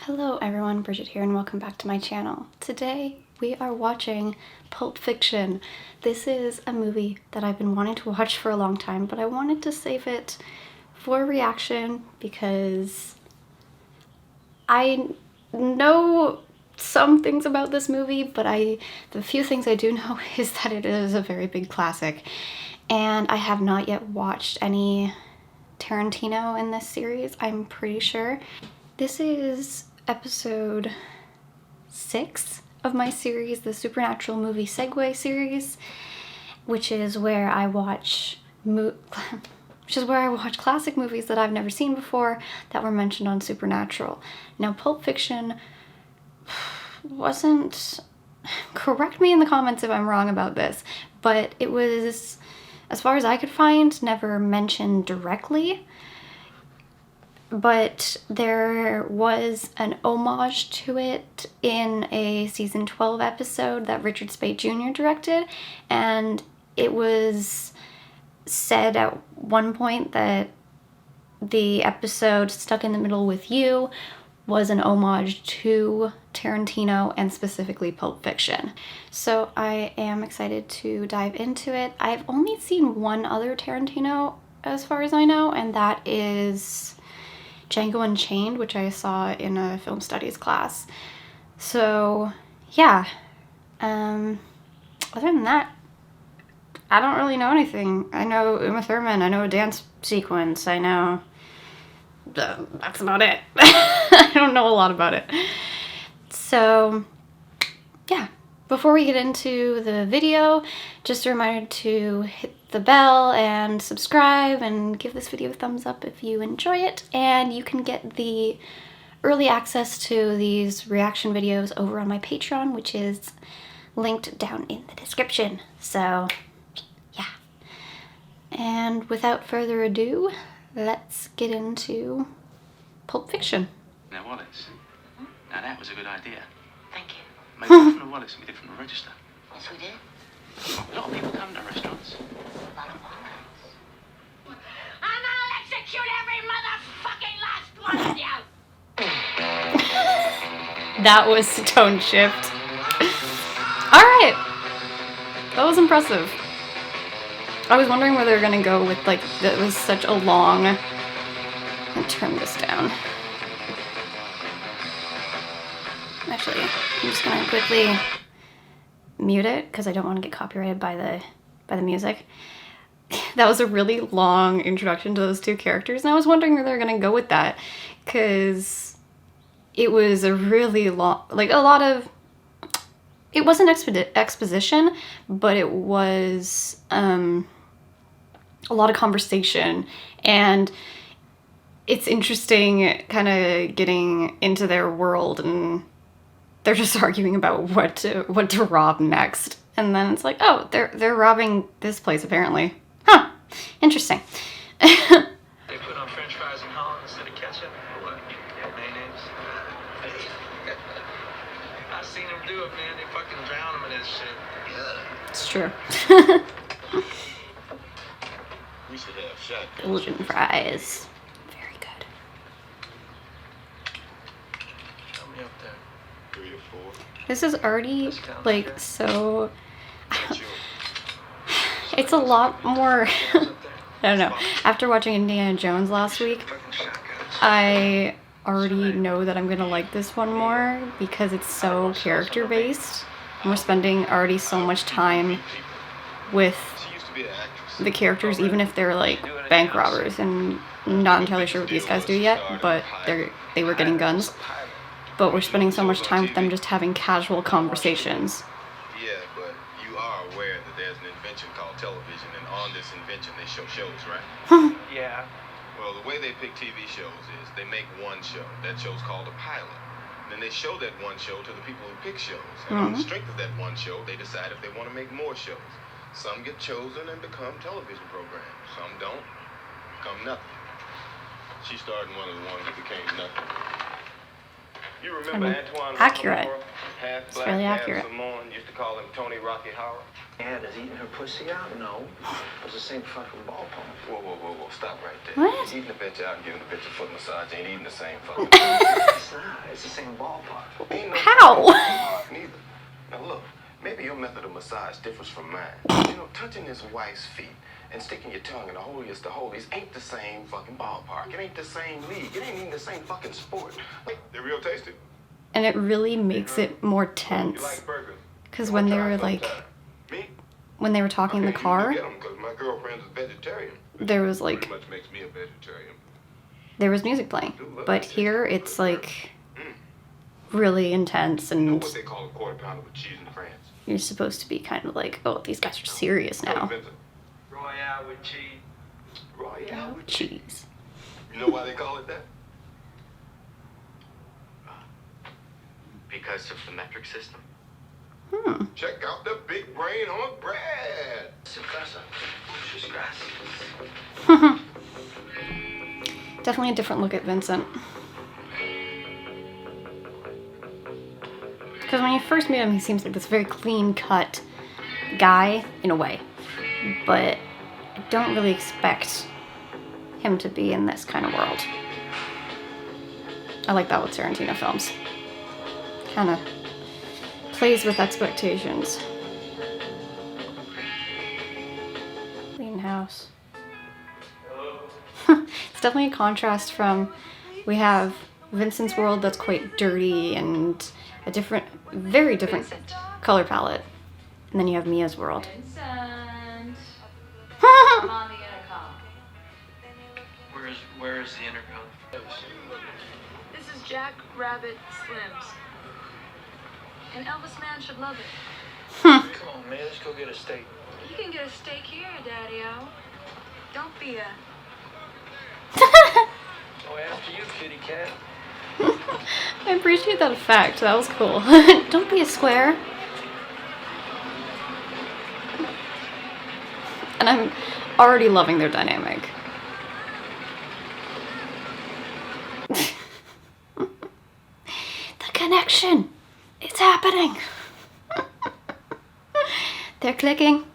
Hello everyone, Bridget here and welcome back to my channel. Today we are watching Pulp Fiction. This is a movie that I've been wanting to watch for a long time, but I wanted to save it for reaction because I know some things about this movie, but the few things I do know is that it is a very big classic, and I have not yet watched any Tarantino in this series, I'm pretty sure. This is episode 6 of my series, the Supernatural Movie Segue series, which is where I watch classic movies that I've never seen before that were mentioned on Supernatural. Now, Pulp Fiction wasn't, correct me in the comments if I'm wrong about this, but it was, as far as I could find, never mentioned directly. But there was an homage to it in a season 12 episode that Richard Speight Jr. directed, and it was said at one point that the episode Stuck in the Middle with You was an homage to Tarantino and specifically Pulp Fiction. So I am excited to dive into it. I've only seen one other Tarantino as far as I know, and that is Django Unchained, which I saw in a film studies class. So yeah, other than that, I don't really know anything. I know Uma Thurman, I know a dance sequence, I know, that's about it. I don't know a lot about it. So yeah, before we get into the video, just a reminder to hit the bell and subscribe and give this video a thumbs up if you enjoy it, and you can get the early access to these reaction videos over on my Patreon, which is linked down in the description. So yeah, and without further ado, let's get into Pulp Fiction. Now Wallace, now that was a good idea. Thank you. Maybe different to Wallace, we did from the register. Yes, we did. A lot of people come to restaurants. A lot of walnuts. And I'll execute every motherfucking last one of you! That was a tone shift. Alright, that was impressive. I was wondering where they were gonna go with, like, that was such a long... I'll turn this down. Actually, I'm just gonna quickly mute it because I don't want to get copyrighted by the music. That was a really long introduction to those two characters, and I was wondering where they're gonna go with that, because it was a really long, like, a lot of, it wasn't exposition, but it was a lot of conversation, and it's interesting kind of getting into their world, and they're just arguing about what to rob next. And then it's like, oh, they're robbing this place apparently. Huh, interesting. They put on french fries in Holland instead of ketchup? Or what? Mayonnaise? I seen them do it, man. They fucking drown them in this shit. Yeah. It's true. We should have shotguns. Golden fries. Very good. Tell me up there. 3 or 4. This is already, like, so... It's a lot more... I don't know. After watching Indiana Jones last week, I already know that I'm gonna like this one more because it's so character-based. And we're spending already so much time with the characters, even if they're, like, bank robbers. And I'm not entirely sure what these guys do yet, but they were getting guns. But we're spending so much time with them just having casual conversations. Yeah, but you are aware that there's an invention called television, and on this invention they show shows, right? Yeah. Well, the way they pick TV shows is they make one show. That show's called a pilot. Then they show that one show to the people who pick shows. And on the strength of that one show, they decide if they want to make more shows. Some get chosen and become television programs. Some don't. Become nothing. She starred in one of the ones that became nothing. You remember Antoine? Accurate. Half It's black, really half accurate. Samoan. Used to call him Tony Rocky Howard. Ann is eating her pussy out? No. It was the same fucking ball pump. Whoa. Stop right there. What? Eating the bitch out and giving the bitch a foot massage ain't eating the same fucking. It's not. It's the fucking ballpark. Ain't no How? ballpark neither. Now look, maybe your method of massage differs from mine. You know, touching his wife's feet and sticking your tongue in the holiest of holies ain't the same fucking ballpark. It ain't the same league. It ain't even the same fucking sport. They're real tasty. And it really makes it more You tense. like burgers? Because when they were like, Me? when they were talking in the car, Because my girlfriend's a vegetarian. there was like, Pretty much makes me a vegetarian. there was music playing. But here it's like really intense, You know and what they call a quarter pounder with cheese in France? you're supposed to be kind of like, oh, these guys are serious now. Vincent. Royale with cheese. Royale with Cheese. You know why they call it that? Because of the metric system. Hmm. Check out the big brain on bread. Definitely a different look at Vincent. Because when you first meet him, he seems like this very clean-cut guy, in a way. But I don't really expect him to be in this kind of world. I like that with Tarantino films. Kind of plays with expectations. Clean house. It's definitely a contrast from, we have Vincent's world that's quite dirty and a different, very different color palette. And then you have Mia's world. Vincent, I'm on the intercom. Where is the intercom? This is Jack Rabbit Slims. And Elvis Man should love it. Come on, man, let's go get a steak. You can get a steak here, Daddy-O. Don't be a... Oh, after you, kitty cat. I appreciate that effect. That was cool. Don't be a square. And I'm already loving their dynamic. The connection. It's happening. They're clicking.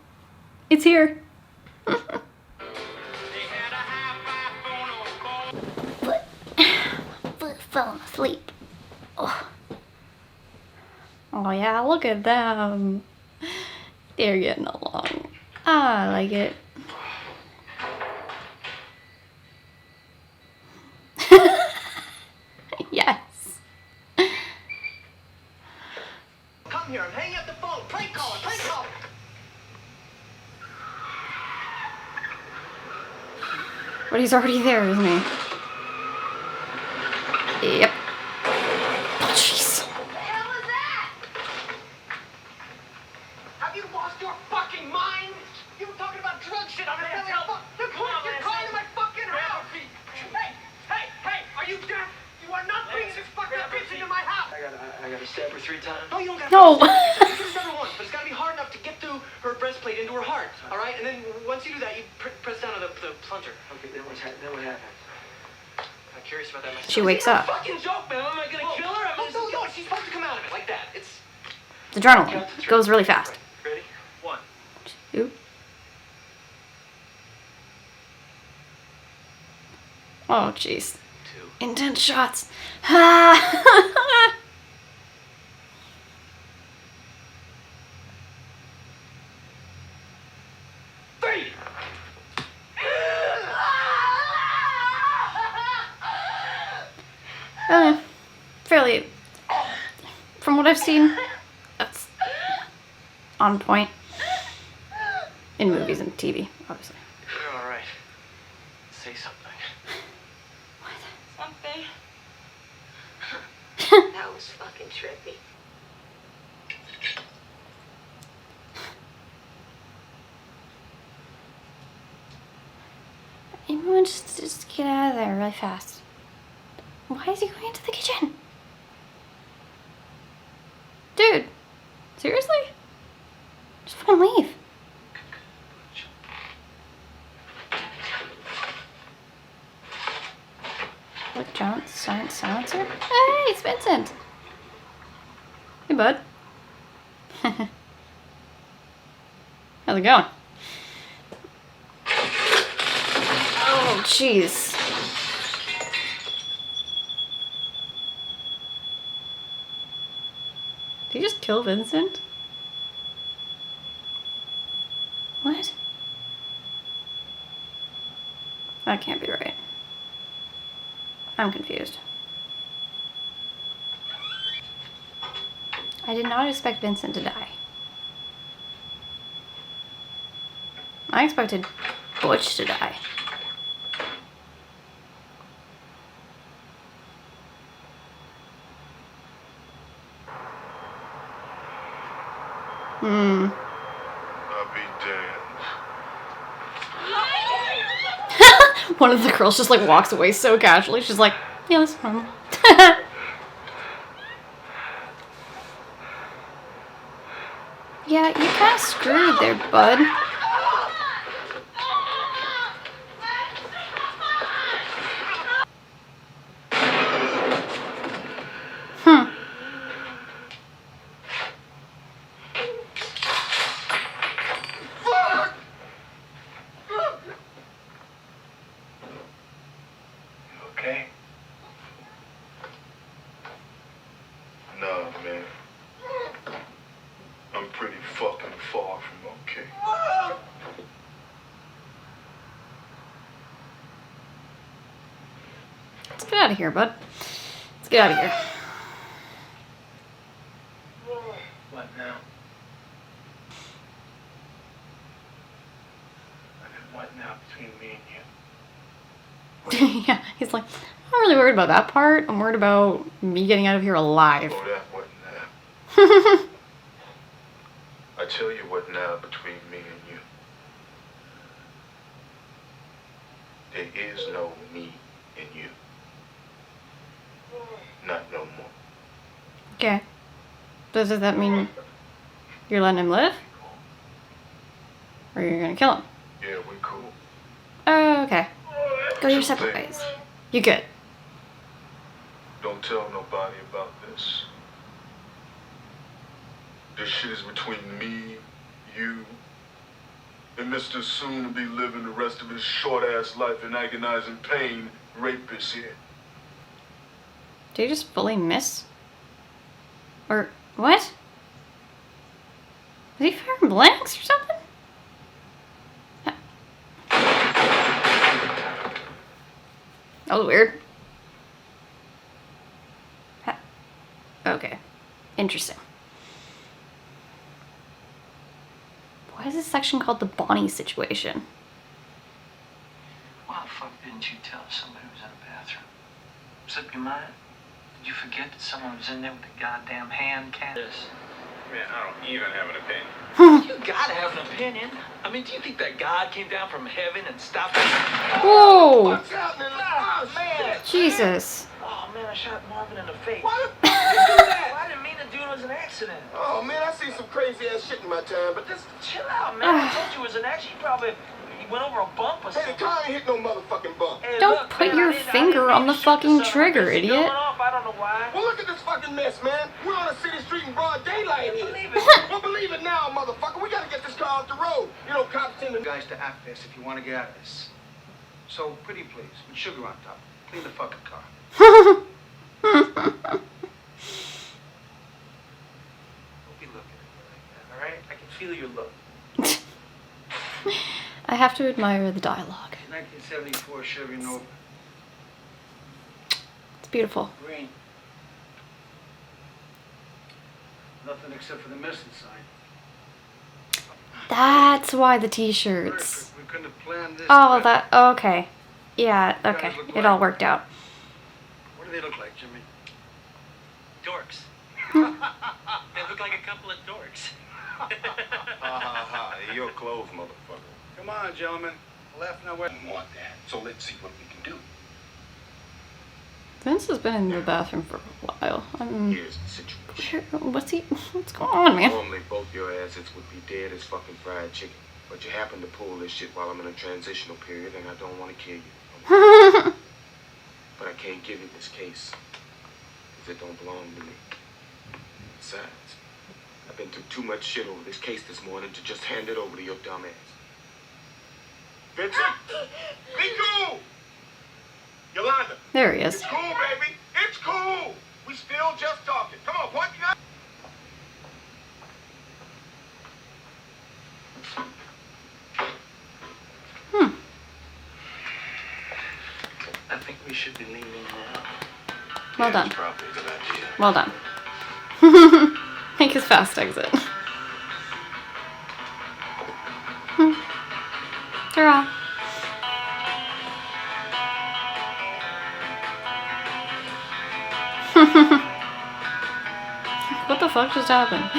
It's here. Falling asleep. Oh. Oh yeah, look at them. They're getting along. I like it. Yes. Come here, I'm hanging up the phone. Prank caller, prank caller. But he's already there, isn't he? Yep. Jeez. What the hell is that? Have you lost your fucking mind? You were talking about drug shit. I'm gonna tell the police. You're calling my fucking house. Hey, are you deaf? You are not bringing this fucking bitch into my house. I gotta stab her 3 times. No, you don't gotta. No. You can stab her once, but it's gotta be hard enough to get through her breastplate into her heart. All right, and then once you do that, you press down on the plunger. Okay, then what happens? I'm curious about that myself. She wakes up. Fucking joke, man. Am I gonna kill her? No, she's supposed to come out of it like that. It's The adrenaline goes really fast. ready. 1. Oop. Oh, jeez. 2. Intense shots. Ah. 3. Fairly, from what I've seen, that's on point in movies and TV, obviously. You're all right. Say something. Something. That was fucking trippy. Everyone just get out of there really fast. Why is he going into the kitchen? Dude, seriously? Just fucking leave. Look, John, silencer. Hey, it's Vincent. Hey, bud. How's it going? Oh, jeez. Did he just kill Vincent? What? That can't be right. I'm confused. I did not expect Vincent to die. I expected Butch to die. I'll be damned. One of the girls just like walks away so casually. She's like, yeah, that's normal. Yeah, you kind of screwed there, bud. Okay? No, man. I'm pretty fucking far from okay. Let's get out of here, bud. Let's get out of here. What now? I mean, what now between me and you? Yeah, he's like, I'm not really worried about that part. I'm worried about me getting out of here alive. Oh, that what now? I tell you what now between me and you. There is no me in you. Not no more. Okay. Does that mean you're letting him live? Or you're gonna kill him? Yeah, we cool. Oh, okay. Go your separate ways. You good. Don't tell nobody about this. This shit is between me, you, and Mr. Soon to be living the rest of his short-ass life in agonizing pain, rapist here. Did you just fully miss? Or what? Was he firing blanks or something? That was weird. Okay. Interesting. Why is this section called the Bonnie situation? Why the fuck didn't you tell us somebody was in the bathroom? Slip your mind? Did you forget that someone was in there with a goddamn hand cannon? Man, I don't even have an opinion. You gotta have an opinion. I mean, do you think that God came down from heaven and stopped us? Whoa! What's happening? Oh, man. Jesus. Oh man, I shot Marvin in the face. Why the fuck did you do that? I didn't mean to do it. It was an accident. Oh, man, I see some crazy ass shit in my time, but this... Chill out, man. I told you it was an accident. You probably went over a bump or Hey, something. the car ain't hit no motherfucking bump. Hey, Don't look, put man, your I didn't finger mean on the to shoot fucking this trigger, It's idiot. going off. I don't know why. Well, look at this fucking mess, man. We're on a city street in broad daylight here. Believe it. Well, believe it now, motherfucker. We gotta get this car off the road. You know, cops tend to... Guys to act this if you want to get out of this. So, pretty please, with sugar on top. Clean the fucking car. Don't be looking at me like that, all right? I can feel your look. I have to admire the dialogue. 1974 Chevy Nova. It's beautiful. Green. Nothing except for the missing sign. That's why the t-shirts. Perfect. We couldn't have planned this. Oh, better. that, okay. Yeah, okay. It all worked out. What do they look like, Jimmy? Dorks. They look like a couple of dorks. Ha ha ha. Your clothes, motherfucker. Come on, gentlemen. Laugh now. Where? I want that. So let's see what we can do. Vince has been in the bathroom for a while. Here's the situation. Sure, what's going on, man? Normally, both your asses would be dead as fucking fried chicken. But you happen to pull this shit while I'm in a transitional period, and I don't want to kill you. But I can't give you this case, because it don't belong to me. Besides, I've been through too much shit over this case this morning to just hand it over to your dumb ass. Vincent! Be cool! Yolanda! There he is. It's cool, baby. It's cool. We still just talking. Come on, what you got? should be leaving now. Well done. Probably a good idea. Well done. Make his fast exit. Ta-ra. What the fuck just happened?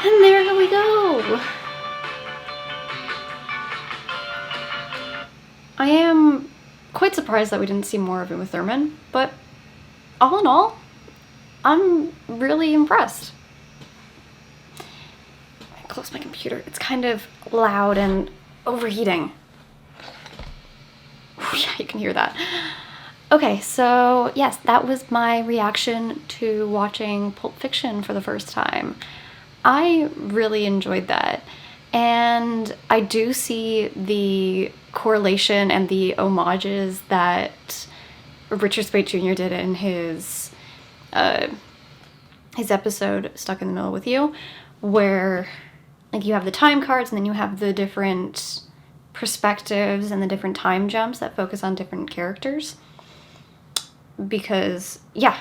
And there we go. I am quite surprised that we didn't see more of him with Thurman, but all in all, I'm really impressed. I close my computer. It's kind of loud and overheating. Yeah, you can hear that. Okay, so yes, that was my reaction to watching Pulp Fiction for the first time. I really enjoyed that, and I do see the correlation and the homages that Richard Speight Jr. did in his episode Stuck in the Middle with You, where like you have the time cards and then you have the different perspectives and the different time jumps that focus on different characters. Because yeah,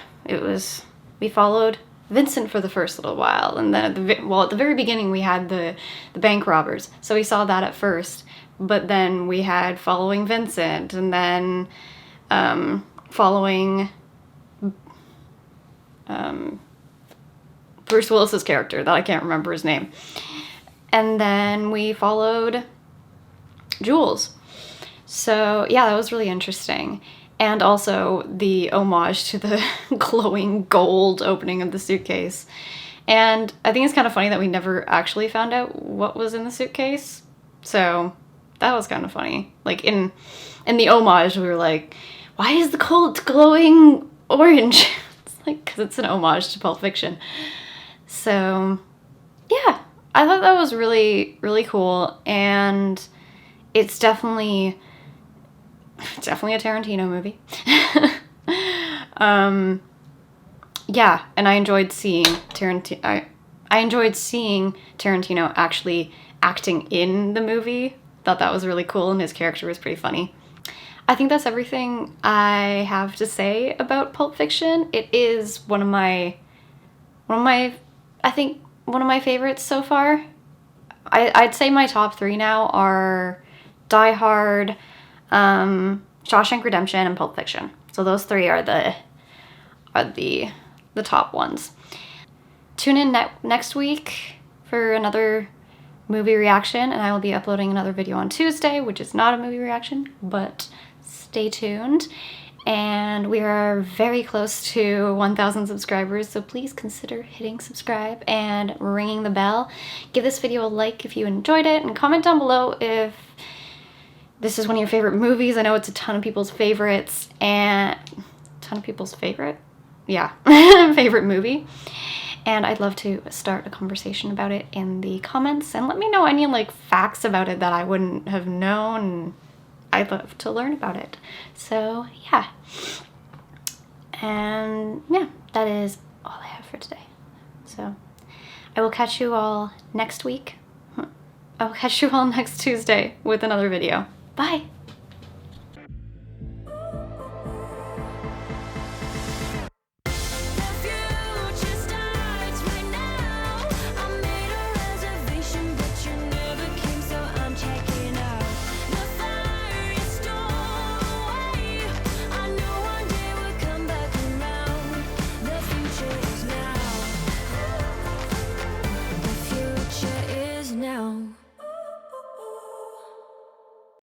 we followed Vincent for the first little while, and then at the very beginning we had the bank robbers, so we saw that at first, but then we had following Vincent, and then following Bruce Willis's character that I can't remember his name, and then we followed Jules. So yeah, that was really interesting. And also the homage to the glowing gold opening of the suitcase. And I think it's kind of funny that we never actually found out what was in the suitcase. So that was kind of funny. Like in the homage, we were like, why is the cold glowing orange? It's like, because it's an homage to Pulp Fiction. So yeah, I thought that was really, really cool. And it's definitely a Tarantino movie. Yeah, and I enjoyed seeing Tarantino. I enjoyed seeing Tarantino actually acting in the movie. Thought that was really cool, and his character was pretty funny. I think that's everything I have to say about Pulp Fiction. It is one of my favorites so far. I'd say my top 3 now are Die Hard, Shawshank Redemption, and Pulp Fiction. So those 3 are the top ones. Tune in next week for another movie reaction, and I will be uploading another video on Tuesday, which is not a movie reaction, but stay tuned. And we are very close to 1,000 subscribers, so please consider hitting subscribe and ringing the bell. Give this video a like if you enjoyed it, and comment down below if this is one of your favorite movies. I know it's a ton of people's favorites, and yeah, favorite movie. And I'd love to start a conversation about it in the comments, and let me know any like facts about it that I wouldn't have known. I'd love to learn about it. So yeah. And yeah, that is all I have for today. So I will catch you all next week. I'll catch you all next Tuesday with another video. Bye.